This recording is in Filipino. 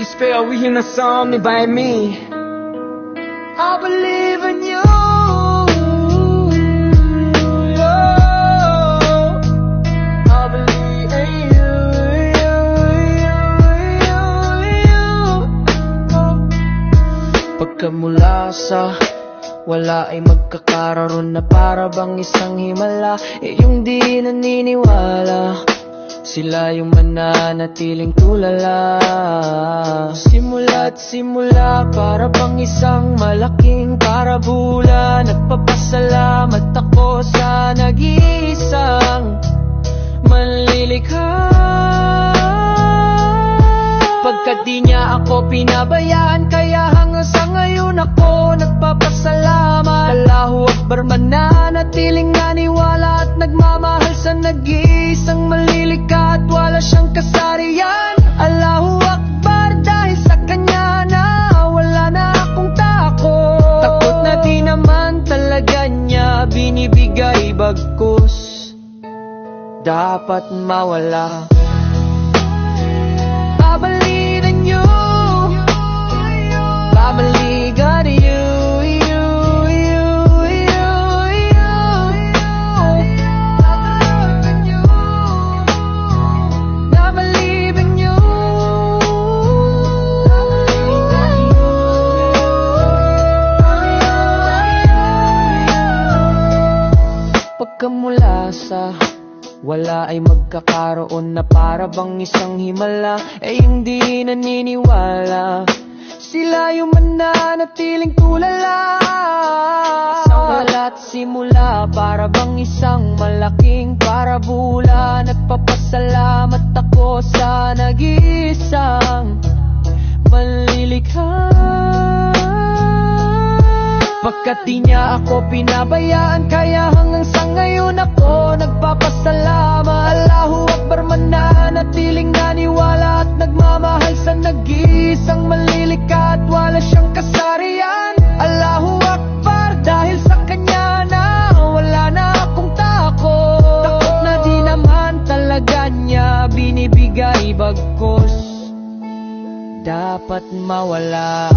spell, we in a song made by me. I believe in you. I believe in you. Pagkamula sa wala ay magkakaroon na para bang isang himala. Yung di naniniwala, sila yung mananatiling tulala. Simula't simula para bang isang malaking parabula. Nagpapasalamat ako sa nag-iisang manlilikha, pagkat di niya ako pinabayaan. Kaya hanggang sa ngayon ako nagpapasalamat. Allahu Akbar, mananatiling naniwala at nagmamahal sa nag-iisang manlilikha at wala siyang kasarian. Allahu Akbar, dahil sa kanya na wala na akong takot. Takot na di naman talaga niya binibigay, bagkus dapat mawala. I believe in you. I believe God in you. Pagkamula sa wala ay magkakaroon na para bang isang himala. Yung di naniniwala, sila yung mananatiling tulala. Sa wala't simula para bang isang malaking parabula. Nagpapasalamat ako sa nag-iisang manlilikha, pagkat di niya ako pinabayaan. Kaya hanggang sa ngayon ako nagpapasalamat. Allahu Akbar, mananatiling naniwala at nagmamahal sa nag-iisang manlilikha at wala siyang kasarian. Allahu Akbar, dahil sa kanya na wala na akong takot. Takot na di naman talaga niya binibigay, bagkus dapat mawala.